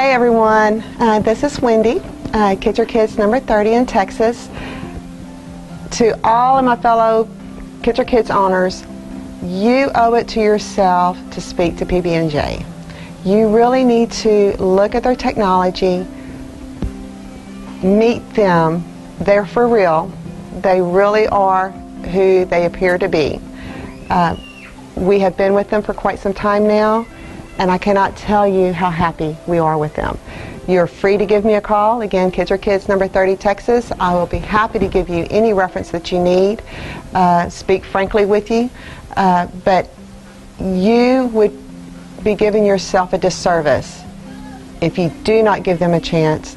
Hey everyone, this is Wendy, Kids Are Kids number 30 in Texas. To all of my fellow Kids Are Kids owners, you owe it to yourself to speak to PB&J. You really need to look at their technology, meet them. They're for real. They really are who they appear to be. We have been with them for quite some time now, and I cannot tell you how happy we are with them. You're free to give me a call. Again, Kids Are Kids number 30 Texas. I will be happy to give you any reference that you need, speak frankly with you, but you would be giving yourself a disservice if you do not give them a chance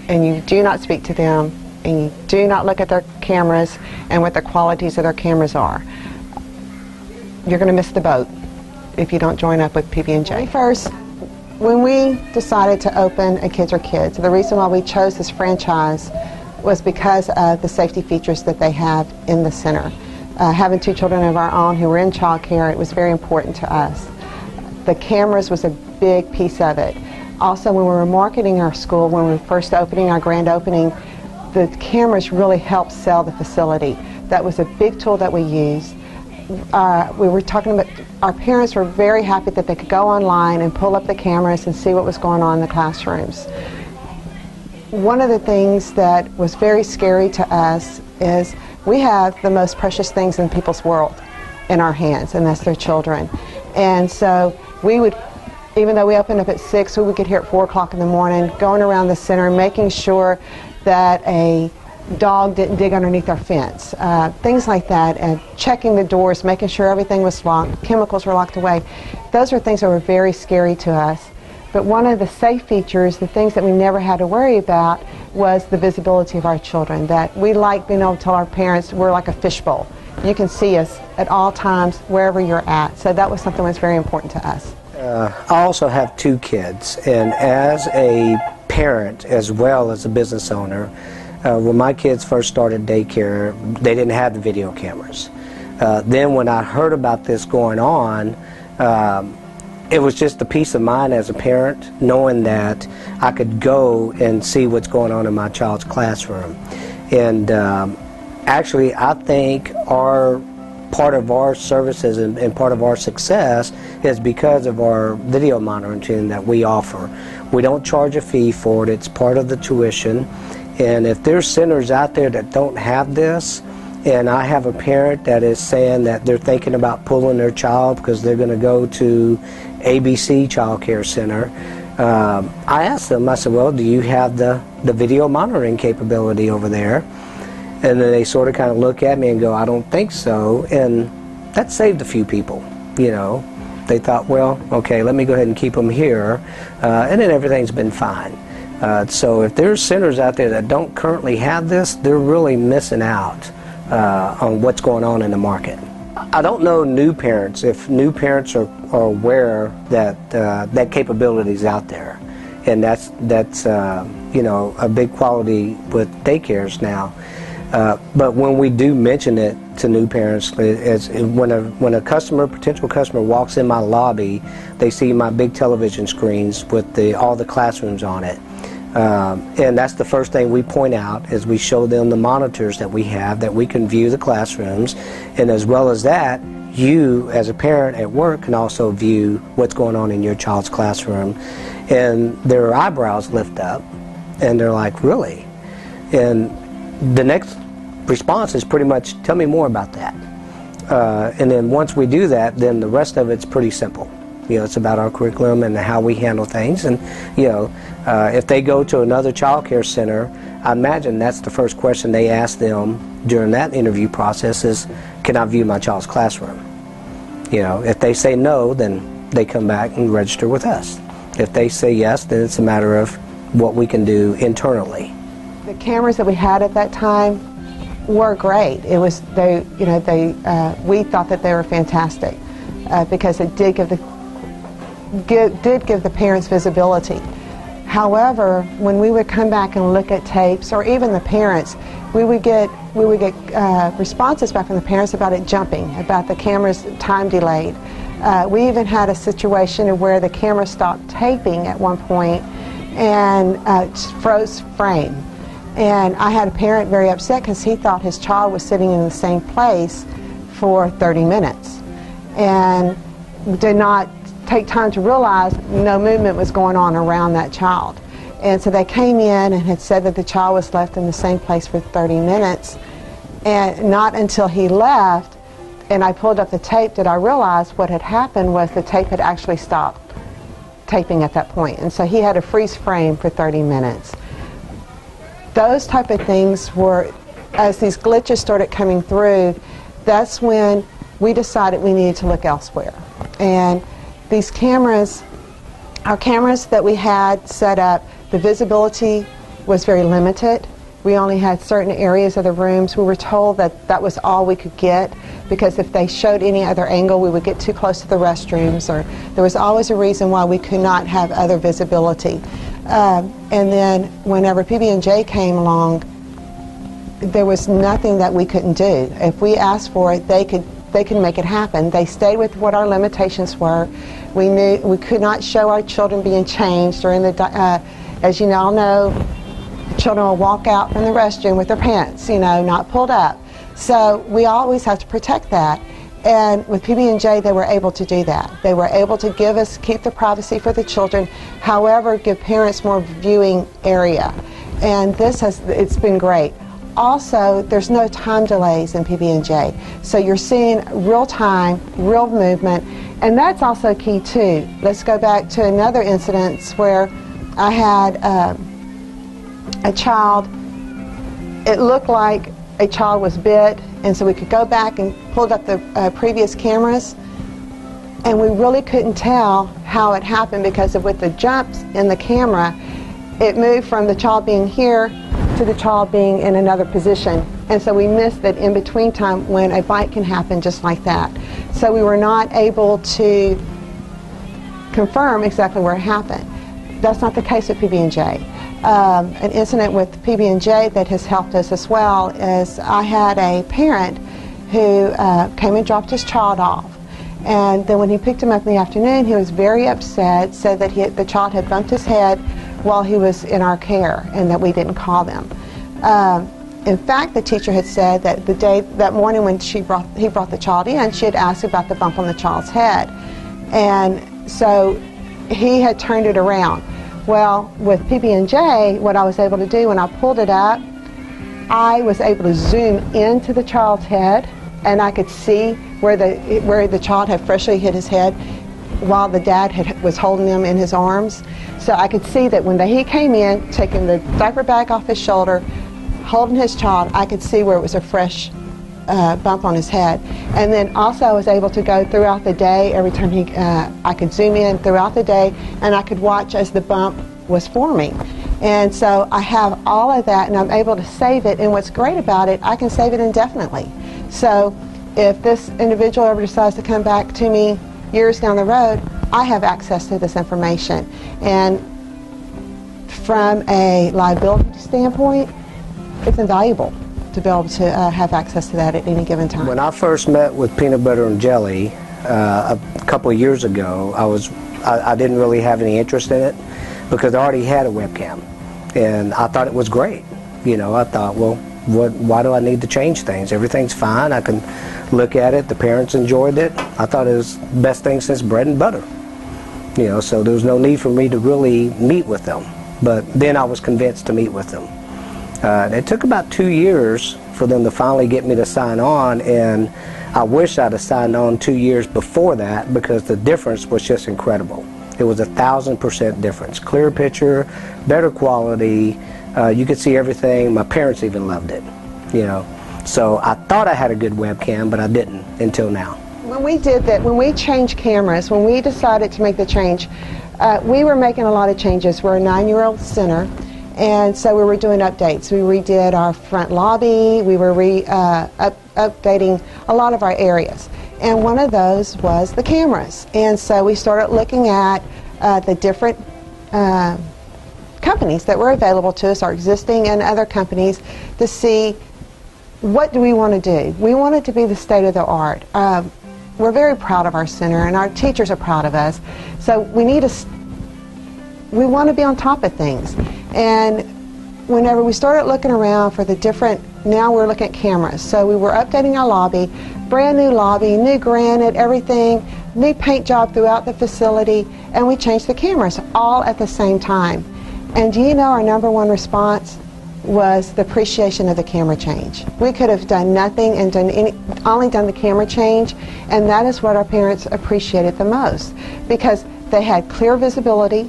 and you do not speak to them and you do not look at their cameras and what the qualities of their cameras are. You're going to miss the boat if you don't join up with PB&J. First, when we decided to open a Kids Are Kids, the reason why we chose this franchise was because of the safety features that they have in the center. Having two children of our own who were in child care, it was very important to us. The cameras was a big piece of it. Also, when we were marketing our school, when we were first opening, our grand opening, the cameras really helped sell the facility. That was a big tool that we used. We were talking about, our parents were very happy that they could go online and pull up the cameras and see what was going on in the classrooms. One of the things that was very scary to us is we have the most precious things in people's world in our hands, and that's their children. And so we would, even though we opened up at 6, we would get here at 4 o'clock in the morning, going around the center, making sure that a dog didn't dig underneath our fence, things like that, and checking the doors, making sure everything was locked, chemicals were locked away. Those are things that were very scary to us. But one of the safe features, the things that we never had to worry about, was the visibility of our children. That we like being able to tell our parents we're like a fishbowl. You can see us at all times, wherever you're at. So that was something that was very important to us. I also have 2 kids, and as a parent as well as a business owner, when my kids first started daycare, they didn't have the video cameras. Then when I heard about this going on, it was just a peace of mind as a parent, knowing that I could go and see what's going on in my child's classroom. And actually, I think part of our services and part of our success is because of our video monitoring that we offer. We don't charge a fee for it. It's part of the tuition. And if there's centers out there that don't have this, and I have a parent that is saying that they're thinking about pulling their child because they're going to go to ABC Childcare Center, I asked them, I said, well, do you have the video monitoring capability over there? And then they sort of kind of look at me and go, I don't think so. And that saved a few people, you know. They thought, well, okay, let me go ahead and keep them here. And then everything's been fine. So if there's centers out there that don't currently have this, they're really missing out on what's going on in the market. I don't know new parents, if new parents are aware that that capability is out there. And that's you know, a big quality with daycares now. But when we do mention it to new parents, when a potential customer walks in my lobby, they see my big television screens with all the classrooms on it. And that's the first thing we point out, is we show them the monitors that we have, that we can view the classrooms, and as well as that, you as a parent at work can also view what's going on in your child's classroom. And their eyebrows lift up and they're like, really? And the next response is pretty much, tell me more about that. And then once we do that, then the rest of it's pretty simple. You know, it's about our curriculum and how we handle things. And, you know, if they go to another child care center, I imagine that's the first question they ask them during that interview process is, can I view my child's classroom? You know, if they say no, then they come back and register with us. If they say yes, then it's a matter of what we can do internally. The cameras that we had at that time were great. It was, we thought that they were fantastic because it did give the parents visibility. However, when we would come back and look at tapes, or even the parents, we would get responses back from the parents about it jumping, about the camera's time delayed. We even had a situation where the camera stopped taping at one point, and froze frame. And I had a parent very upset because he thought his child was sitting in the same place for 30 minutes and did not take time to realize no movement was going on around that child. And so they came in and had said that the child was left in the same place for 30 minutes. And not until he left and I pulled up the tape did I realize what had happened was the tape had actually stopped taping at that point. And so he had a freeze frame for 30 minutes. Those type of things were, as these glitches started coming through, that's when we decided we needed to look elsewhere. And these cameras, our cameras that we had set up, the visibility was very limited. We only had certain areas of the rooms. We were told that that was all we could get because if they showed any other angle, we would get too close to the restrooms, or there was always a reason why we could not have other visibility. And then whenever PB&J came along, there was nothing that we couldn't do. If we asked for it, they could make it happen. They stayed with what our limitations were. We knew we could not show our children being changed during the, as you all know, children will walk out from the restroom with their pants, not pulled up. So we always have to protect that. And with PB&J, they were able to do that. They were able to keep the privacy for the children, however, give parents more viewing area. And it's been great. Also, there's no time delays in PB&J. So you're seeing real time, real movement, and that's also key too. Let's go back to another incident where I had a child, it looked like a child was bit, and so we could go back and pulled up the previous cameras, and we really couldn't tell how it happened because with the jumps in the camera, it moved from the child being here to the child being in another position, and so we missed that in-between time when a bite can happen just like that. So we were not able to confirm exactly where it happened. That's not the case with PB&J. An incident with PB&J that has helped us as well is I had a parent who came and dropped his child off, and then when he picked him up in the afternoon, he was very upset, said that the child had bumped his head while he was in our care and that we didn't call them. In fact, the teacher had said that that morning when he brought the child in, she had asked about the bump on the child's head, and so he had turned it around. Well, with PB&J, what I was able to do when I pulled it up, I was able to zoom into the child's head, and I could see where the child had freshly hit his head while the dad was holding him in his arms. So I could see that when he came in, taking the diaper bag off his shoulder, holding his child, I could see where it was a fresh bump on his head. And then also I was able to go throughout the day. Every time I could zoom in throughout the day, and I could watch as the bump was forming. And so I have all of that, and I'm able to save it. And what's great about it, I can save it indefinitely. So if this individual ever decides to come back to me years down the road, I have access to this information. And from a liability standpoint, it's invaluable to be able to have access to that at any given time. When I first met with peanut butter and jelly a couple of years ago, I didn't really have any interest in it because I already had a webcam, and I thought it was great. I thought, well, why do I need to change things? Everything's fine. I can look at it. The parents enjoyed it. I thought it was the best thing since bread and butter. So there was no need for me to really meet with them. But then I was convinced to meet with them. It took about 2 years for them to finally get me to sign on, and I wish I'd have signed on 2 years before that because the difference was just incredible. It was 1,000% difference. Clear picture, better quality, you could see everything. My parents even loved it, So I thought I had a good webcam, but I didn't until now. When we did that, when we changed cameras, when we decided to make the change, we were making a lot of changes. We're a 9-year-old center. And so we were doing updates. We redid our front lobby. We were updating a lot of our areas. And one of those was the cameras. And so we started looking at the different companies that were available to us, our existing and other companies, to see what do we want to do. We want it to be the state of the art. We're very proud of our center, and our teachers are proud of us. So we need we want to be on top of things. And whenever we started looking around for the different, now we're looking at cameras. So we were updating our lobby, brand new lobby, new granite, everything, new paint job throughout the facility, and we changed the cameras all at the same time. And do you know our number one response was the appreciation of the camera change. We could have done nothing and only done the camera change, and that is what our parents appreciated the most, because they had clear visibility.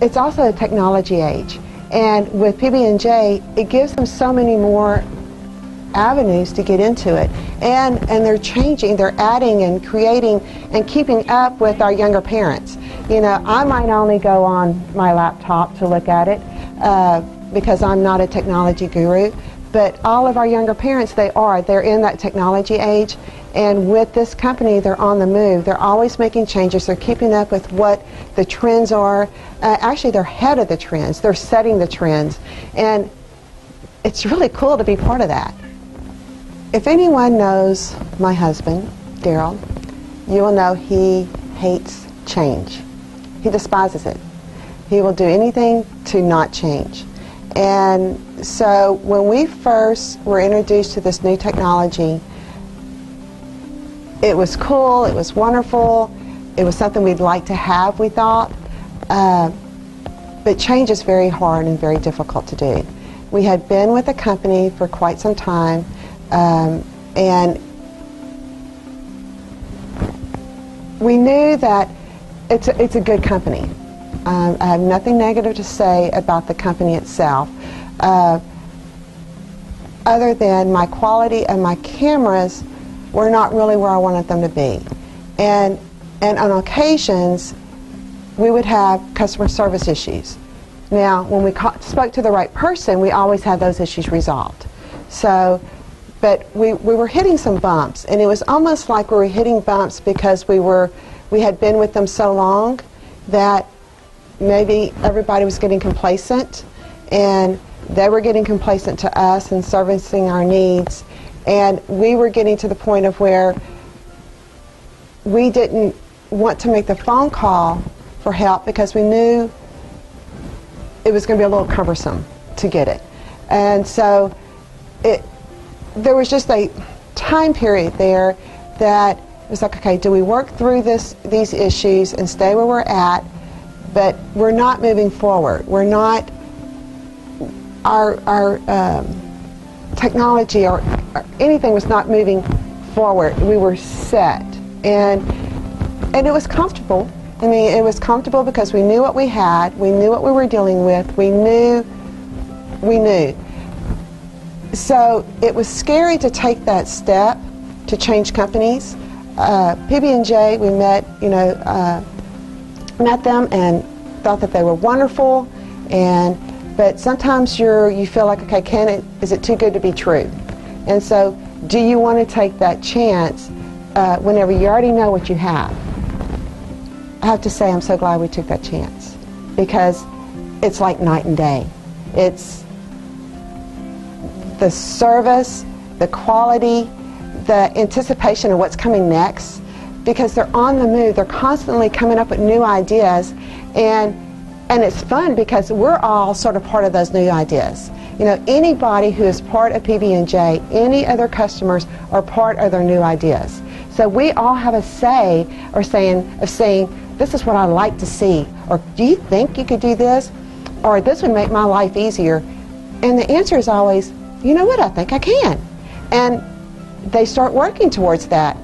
It's also a technology age, and with PB&J, it gives them so many more avenues to get into it, and they're changing, they're adding and creating and keeping up with our younger parents. You know, I might only go on my laptop to look at it because I'm not a technology guru, but all of our younger parents, they're in that technology age, and with this company, they're on the move. They're always making changes. They're keeping up with what the trends are. Actually, they're ahead of the trends. They're setting the trends, and it's really cool to be part of that. If anyone knows my husband, Daryl, you will know he hates change. He despises it. He will do anything to not change. And so when we first were introduced to this new technology, it was cool, it was wonderful, it was something we'd like to have, we thought. But change is very hard and very difficult to do. We had been with the company for quite some time, and we knew that it's a good company. I have nothing negative to say about the company itself, other than my quality and my cameras were not really where I wanted them to be. And on occasions, we would have customer service issues. Now, when we spoke to the right person, we always had those issues resolved. So, but we were hitting some bumps, and it was almost like we were hitting bumps because we had been with them so long that maybe everybody was getting complacent, and they were getting complacent to us and servicing our needs, and we were getting to the point of where we didn't want to make the phone call for help because we knew it was going to be a little cumbersome to get it. And so there was just a time period there that it was like, okay, do we work through these issues and stay where we're at, but we're not moving forward. We're not, our technology or anything was not moving forward. We were set, and it was comfortable. I mean, it was comfortable because we knew what we had, we knew what we were dealing with, we knew. So it was scary to take that step to change companies. PB&J, we met them and thought that they were wonderful, but sometimes you feel like, okay, is it too good to be true? And so, do you want to take that chance whenever you already know what you have? I have to say, I'm so glad we took that chance, because it's like night and day. It's the service, the quality, the anticipation of what's coming next, because they're on the move. They're constantly coming up with new ideas, and it's fun because we're all sort of part of those new ideas. You know, anybody who is part of PB&J, any other customers are part of their new ideas. So we all have a say of saying, this is what I'd like to see, or do you think you could do this, or this would make my life easier? And the answer is always, you know what, I think I can. And they start working towards that.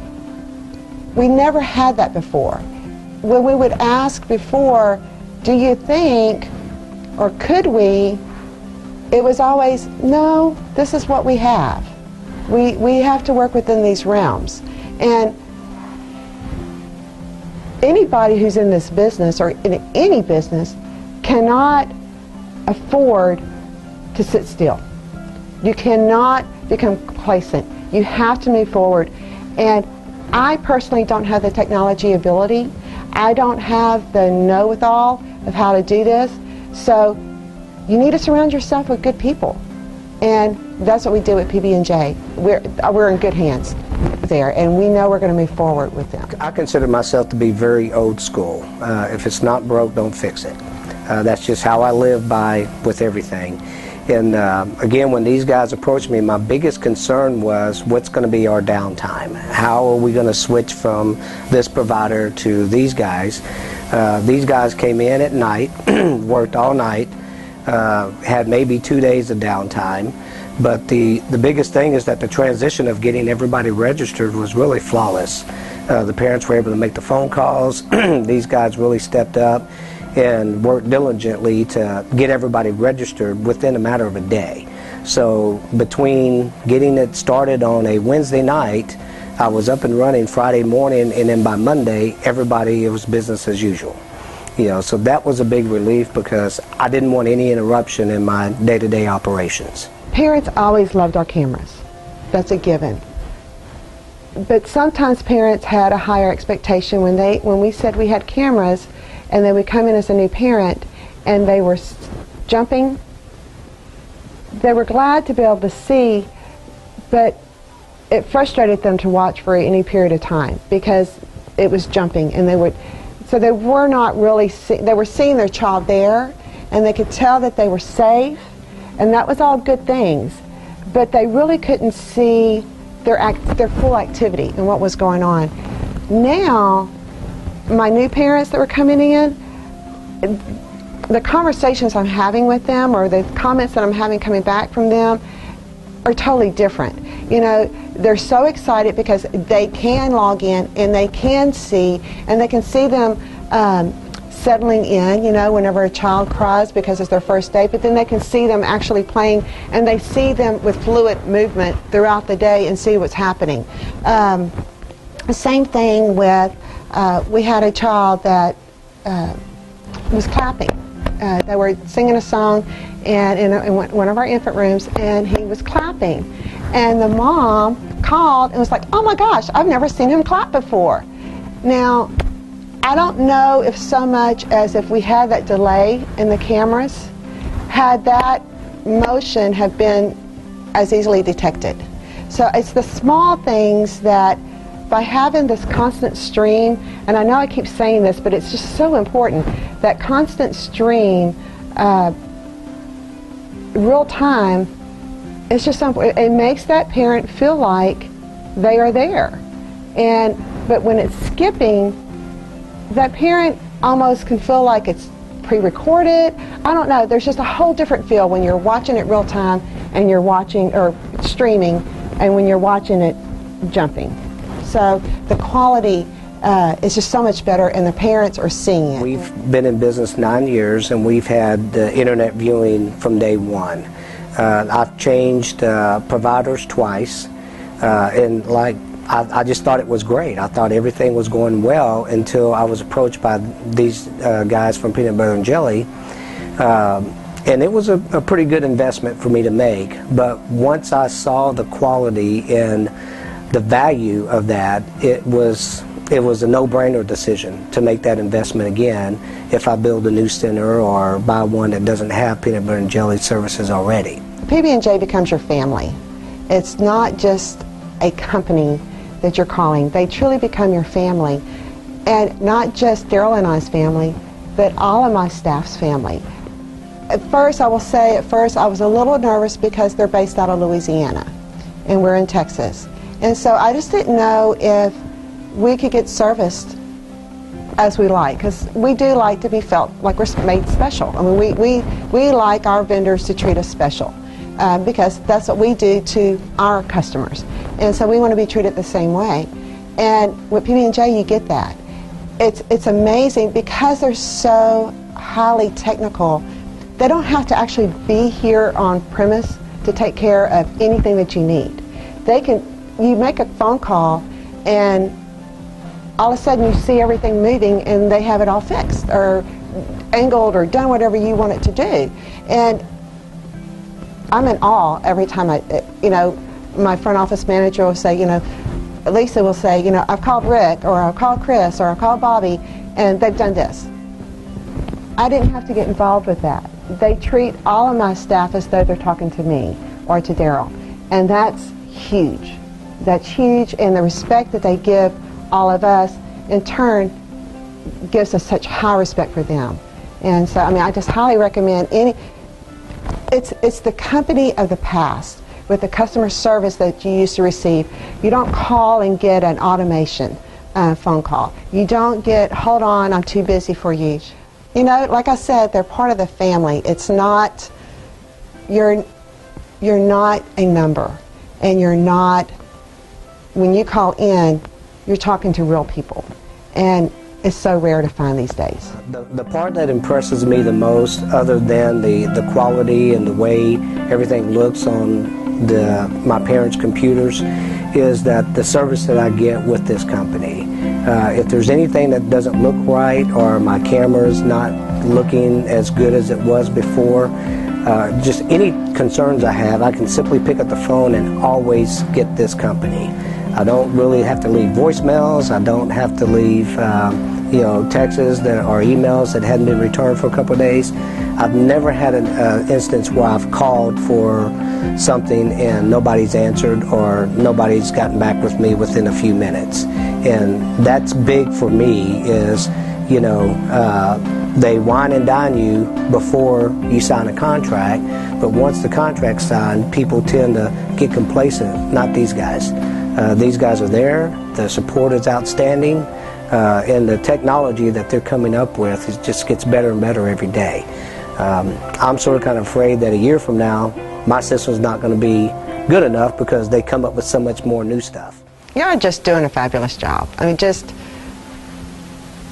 We never had that before. When we would ask before, do you think, or could we, it was always, no, this is what we have. We have to work within these realms. And anybody who's in this business, or in any business, cannot afford to sit still. You cannot become complacent. You have to move forward. And I personally don't have the technology ability. I don't have the know-it-all of how to do this. So you need to surround yourself with good people. And that's what we do at PB&J. We're in good hands. there, and we know we're going to move forward with them. I consider myself to be very old school. If it's not broke, don't fix it. That's just how I live by with everything. And again, when these guys approached me, my biggest concern was what's going to be our downtime. How are we going to switch from this provider to these guys? These guys came in at night, worked all night, had maybe 2 days of downtime. But the biggest thing is that the transition of getting everybody registered was really flawless. The parents were able to make the phone calls. These guys really stepped up and worked diligently to get everybody registered within a matter of a day. So between getting it started on a Wednesday night, I was up and running Friday morning, and then by Monday, everybody, it was business as usual. You know, so that was a big relief because I didn't want any interruption in my day-to-day operations. Parents always loved our cameras. That's a given. But sometimes parents had a higher expectation when we said we had cameras, and they would come in as a new parent and they were jumping. They were glad to be able to see, but it frustrated them to watch for any period of time because it was jumping, and they were not really they were seeing their child there, and they could tell that they were safe, and that was all good things, but they really couldn't see their full activity and what was going on. Now, my new parents that were coming in, the conversations I'm having with them or the comments that I'm having coming back from them are totally different. You know, they're so excited because they can log in and they can see, and they can see them settling in, you know, whenever a child cries because it's their first day, but then they can see them actually playing, and they see them with fluid movement throughout the day and see what's happening. Same thing with, we had a child that was clapping. They were singing a song in one of our infant rooms, and he was clapping. And the mom called and was like, "Oh my gosh, I've never seen him clap before." Now, I don't know if so much as if we had that delay in the cameras, had that motion have been as easily detected. So it's the small things that, by having this constant stream, and I know I keep saying this, but it's just so important, that constant stream, real time, it's just something, it makes that parent feel like they are there. But when it's skipping, that parent almost can feel like it's pre-recorded. I don't know, there's just a whole different feel when you're watching it real time and you're watching, or streaming, and when you're watching it jumping. So the quality is just so much better, and the parents are seeing it. We've been in business 9 years, and we've had internet viewing from day one. I've changed providers twice, and I just thought it was great. I thought everything was going well until I was approached by these guys from Peanut Butter and Jelly, and it was a pretty good investment for me to make. But once I saw the quality and the value of that, it was a no-brainer decision to make that investment again if I build a new center or buy one that doesn't have Peanut Butter and Jelly services already. PB&J becomes your family. It's not just a company that you're calling. They truly become your family, and not just Daryl and I's family, but all of my staff's family. At first, I will say, I was a little nervous because they're based out of Louisiana, and we're in Texas. And so I just didn't know if we could get serviced as we like, because we do like to be felt like we're made special. I mean, we like our vendors to treat us special because that's what we do to our customers. And so we want to be treated the same way. And with PB&J, you get that. It's amazing because they're so highly technical. They don't have to actually be here on premise to take care of anything that you need. You make a phone call, and all of a sudden you see everything moving, and they have it all fixed or angled or done whatever you want it to do. And I'm in awe every time my front office manager will say, Lisa will say, I've called Rick, or I've called Chris, or I've called Bobby, and they've done this. I didn't have to get involved with that. They treat all of my staff as though they're talking to me or to Daryl, and that's huge. that's huge, and the respect that they give all of us, in turn, gives us such high respect for them. And so, I mean, I just highly recommend it's the company of the past with the customer service that you used to receive. You don't call and get an automation phone call. You don't get, hold on, I'm too busy for you. You know, like I said, they're part of the family. It's not, you're not a number, and you're not, when you call in, you're talking to real people. And it's so rare to find these days. The part that impresses me the most, other than the quality and the way everything looks on my parents' computers, is that the service that I get with this company. If there's anything that doesn't look right, or my camera's not looking as good as it was before, just any concerns I have, I can simply pick up the phone and always get this company. I don't really have to leave voicemails. I don't have to leave texts or emails that hadn't been returned for a couple of days. I've never had an instance where I've called for something and nobody's answered, or nobody's gotten back with me within a few minutes. And that's big for me, is, they wine and dine you before you sign a contract, but once the contract's signed, people tend to get complacent. Not these guys. These guys are there, the support is outstanding, and the technology that they're coming up with just gets better and better every day. I'm sort of kind of afraid that a year from now, my system's not going to be good enough, because they come up with so much more new stuff. You're just doing a fabulous job. I mean,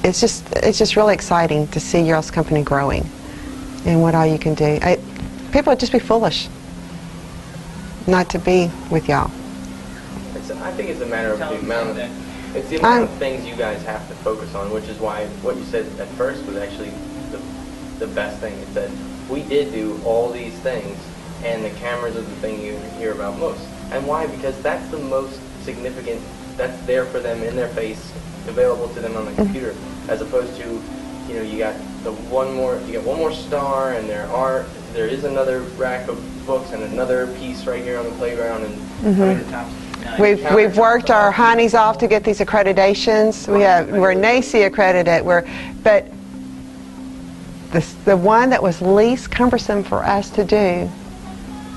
it's just really exciting to see your all's company growing and what all you can do. People would just be foolish not to be with y'all. I think it's a matter of the amount of things you guys have to focus on, which is why what you said at first was actually the best thing. It's that we did do all these things, and the cameras are the thing you hear about most. And why? Because that's the most significant. That's there for them, in their face, available to them on the computer, as opposed to, you got one more star, and there is another rack of books and another piece right here on the playground, and We've worked our honeys off to get these accreditations. We're NACE accredited. But the one that was least cumbersome for us to do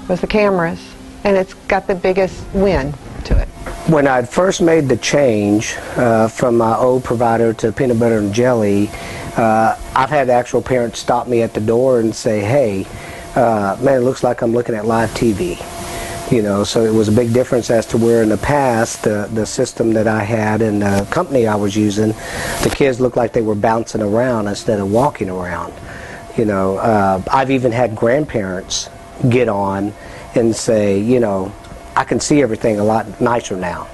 was the cameras, and it's got the biggest win to it. When I first made the change from my old provider to peanut butter and jelly, I've had actual parents stop me at the door and say, "Hey, man, it looks like I'm looking at live TV." So it was a big difference as to where in the past, the system that I had and the company I was using, the kids looked like they were bouncing around instead of walking around. I've even had grandparents get on and say, I can see everything a lot nicer now.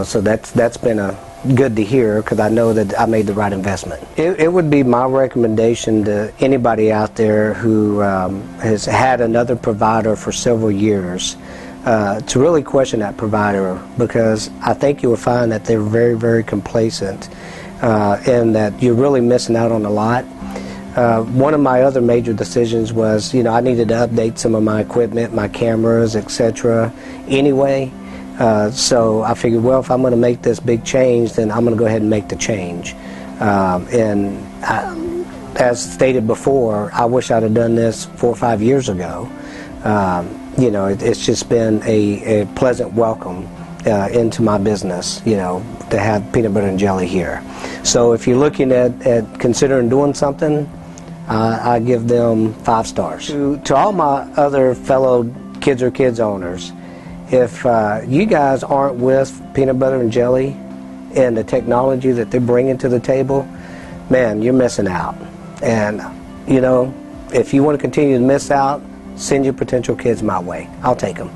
So that's been good to hear, because I know that I made the right investment. It would be my recommendation to anybody out there who has had another provider for several years to really question that provider, because I think you will find that they're very, very complacent, and that you're really missing out on a lot. One of my other major decisions was, I needed to update some of my equipment, my cameras, etc. anyway. So I figured, well, if I'm going to make this big change, then I'm going to go ahead and make the change. As stated before, I wish I'd have done this 4 or 5 years ago. It's just been a pleasant welcome into my business, to have peanut butter and jelly here. So if you're looking at considering doing something, I give them 5 stars. To all my other fellow kids or kids owners, if you guys aren't with peanut butter and jelly and the technology that they're bringing to the table, man, you're missing out. And, if you want to continue to miss out, send your potential kids my way. I'll take them.